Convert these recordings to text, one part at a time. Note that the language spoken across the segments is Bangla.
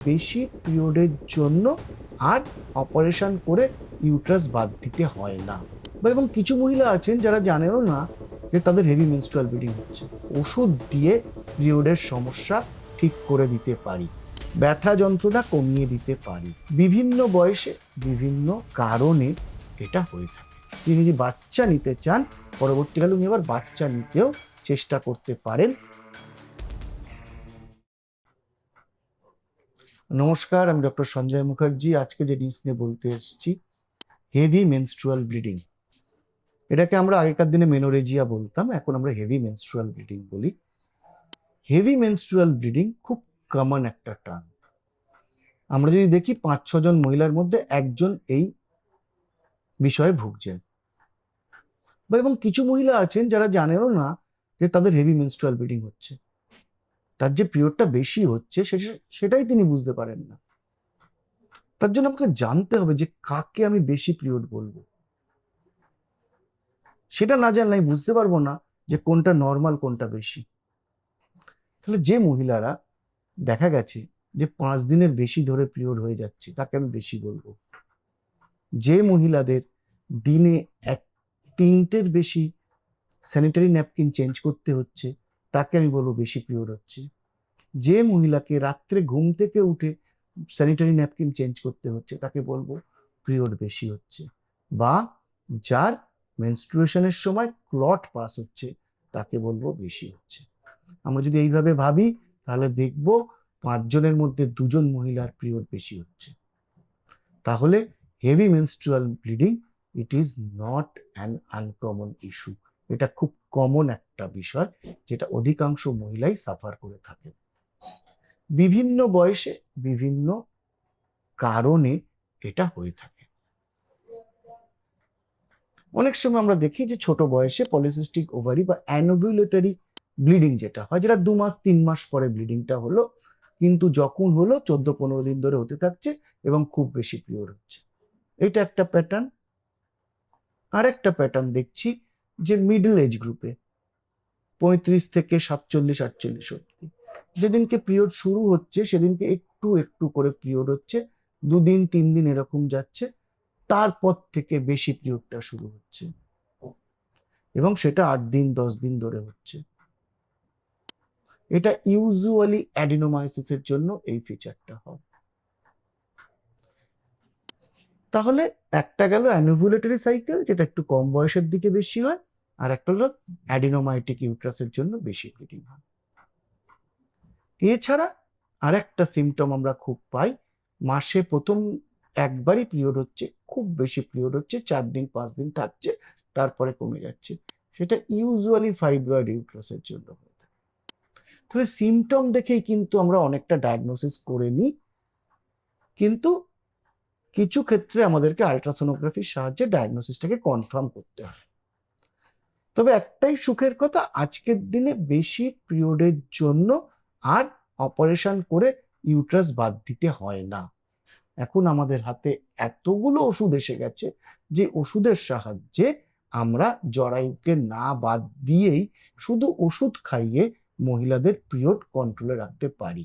বেশি পিরিয়ডের জন্য আর অপারেশন করে ইউট্রাস বাদ দিতে হয় না। এবং কিছু মহিলা আছেন যারা জানেও না যে তাদের হেভি মেনস্ট্রুয়াল ব্লিডিং হচ্ছে। ওষুধ দিয়ে পিরিয়ডের সমস্যা ঠিক করে দিতে পারি, ব্যথা যন্ত্রণা কমিয়ে দিতে পারি। বিভিন্ন বয়সে বিভিন্ন কারণে এটা হয়ে থাকে। তিনি যদি বাচ্চা নিতে চান, পরবর্তীকালে উনি আবার বাচ্চা নিতেও চেষ্টা করতে পারেন। নমস্কার, আমি ডক্টর সঞ্জয় মুখার্জি। আজকে যে নিউজ নিয়ে বলতে এসেছি, হেভি মেনস্ট্রুয়াল ব্লিডিং। এটাকে আমরা আগেকার দিনে মেনোরেজিয়া বলতাম, এখন আমরা হেভি মেনস্ট্রুয়াল ব্লিডিং বলি। হেভি মেনস্ট্রুয়াল ব্লিডিং খুব কমন একটা টার্ম। আমরা যদি দেখি 5-6 জন মহিলার মধ্যে একজন এই বিষয়ে ভুগছেন। এবং কিছু মহিলা আছেন যারা জানেও না যে তাদের হেভি মেনস্ট্রুয়াল ব্লিডিং হচ্ছে। তার যে পিরিয়ডটা বেশি হচ্ছে সেটাই তিনি বুঝতে পারেন না। তার জন্য আমাকে জানতে হবে যে কাকে আমি বেশি পিরিয়ড বলবো। সেটা না জানলে আমি বুঝতে পারবো না যে কোনটা নর্মাল কোনটা বেশি। তাহলে যে মহিলারা দেখা গেছে যে 5 দিনের বেশি ধরে পিরিয়ড হয়ে যাচ্ছে, তাকে আমি বেশি বলবো। যে মহিলাদের দিনে 3টের বেশি স্যানিটারি ন্যাপকিন চেঞ্জ করতে হচ্ছে, তাকে আমি বলবো বেশি পিরিয়ড হচ্ছে। যে মহিলাকে রাত্রে ঘুম থেকে উঠে স্যানিটারি ন্যাপকিন চেঞ্জ করতে হচ্ছে, তাকে বলবো পিরিয়ড বেশি হচ্ছে। বা যার মেনস্ট্রুয়েশনের সময় ক্লট পাস হচ্ছে, তাকে বলবো বেশি হচ্ছে। আমরা যদি এইভাবে ভাবি, তাহলে দেখবো 5 জনের মধ্যে 2 জন মহিলার পিরিয়ড বেশি হচ্ছে। তাহলে heavy menstrual bleeding it is not an uncommon issue. এটা খুব কমন একটা বিষয়, যেটা অধিকাংশ মহিলাই সাফার করে থাকে। বিভিন্ন বয়সে বিভিন্ন কারণে এটা হয়ে থাকে। অনেক সময় আমরা দেখি যে ছোট বয়সে পলিসিস্টিক ওভারি বা অ্যানোভুলেটরি ব্লিডিং যেটা হয়, যেটা 2 মাস 3 মাস পরে ব্লিডিংটা হলো, কিন্তু যখন হলো 14-15 দিন ধরে হতে থাকছে এবং খুব বেশি পিরিয়ড হচ্ছে। এটা একটা প্যাটার্ন। আর একটা প্যাটার্ন দেখছি যে মিডল এজ গ্রুপে 35 থেকে 47-48 অব্দি যেদিনকে পিরিয়ড শুরু হচ্ছে সেদিনকে একটু একটু করে পিরিয়ড হচ্ছে, 2 দিন 3 দিন এরকম যাচ্ছে, তারপর থেকে বেশি পিরিয়ডটা শুরু হচ্ছে এবং সেটা 8 দিন 10 দিন ধরে হচ্ছে। এটা ইউজুয়ালি অ্যাডিনোমায়োসিসের জন্য এই ফিচারটা হয়। তাহলে একটা গেল অ্যানোভুলেটরি সাইকেল, যেটা একটু কম বয়সের দিকে বেশি হয়, আর একটা হলো অ্যাডিনোমাইটিক ইউট্রাসের জন্য বেশি ব্লিডিং হয়। এছাড়া আরেকটা সিমটম আমরা খুব পাই, মাসে প্রথম একবারই পিরিয়ড হচ্ছে, খুব বেশি পিরিয়ড হচ্ছে, 4 দিন 5 দিন থাকছে, তারপরে কমে যাচ্ছে। সেটা ইউজুয়ালি ফাইব্রয়েড ইউট্রাসের জন্য হয়ে থাকে। তাহলে সিমটম দেখেই কিন্তু আমরা অনেকটা ডায়াগনোসিস করে নিই, কিন্তু কিছু ক্ষেত্রে আমাদেরকে আলট্রাসোনোগ্রাফির সাহায্যে ডায়াগনোসিসটাকে কনফার্ম করতে হয়। তবে একটাই সুখের কথা, আজকের দিনে বেশি পিরিয়ডের জন্য আর অপারেশন করে ইউট্রাস বাদ দিতে হয় না। এখন আমাদের হাতে এতগুলো ওষুধ এসে গেছে যে ওষুধের সাহায্যে আমরা জরায়ুকে না বাদ দিয়েই শুধু ওষুধ খাইয়ে মহিলাদের পিরিয়ড কন্ট্রোলে রাখতে পারি,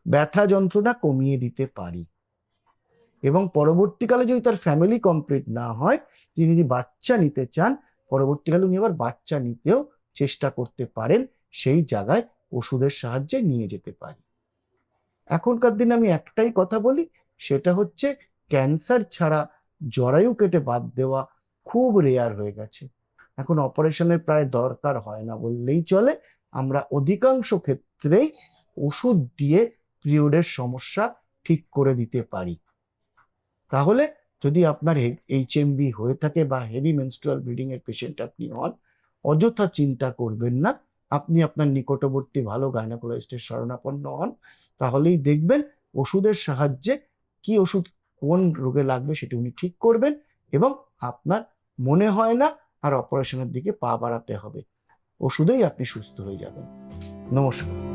ব্যথা যন্ত্রণা কমিয়ে দিতে পারি। এবং পরবর্তীকালে যদি তার ফ্যামিলি কমপ্লিট না হয়, তিনি যদি বাচ্চা নিতে চান, পরবর্তীকালে উনি আবার বাচ্চা নিতেও চেষ্টা করতে পারেন, সেই জায়গায় ওষুধের সাহায্যে নিয়ে যেতে পারি। এখনকার দিনে আমি একটাই কথা বলি, সেটা হচ্ছে ক্যান্সার ছাড়া জরায়ু কেটে বাদ দেওয়া খুব রেয়ার হয়ে গেছে। এখন অপারেশনের প্রায় দরকার হয় না বললেই চলে। আমরা অধিকাংশ ক্ষেত্রেই ওষুধ দিয়ে পিরিয়ডের সমস্যা ঠিক করে দিতে পারি। তাহলে যদি আপনার HMB হয়ে থাকে বা হেভি মেনস্ট্রুয়াল ব্লিডিং এর পেশেন্ট আপনি হন, অযথা চিন্তা করবেন না। আপনি আপনার নিকটবর্তী ভালো গাইনোকোলজিস্টের শরণাপন্ন হন, তাহলেই দেখবেন ওষুধের সাহায্যে কি ওষুধ কোন রোগে লাগবে সেটি উনি ঠিক করবেন, এবং আপনার মনে হয় না আর অপারেশনের দিকে পা বাড়াতে হবে। ওষুধেই আপনি সুস্থ হয়ে যাবেন। নমস্কার।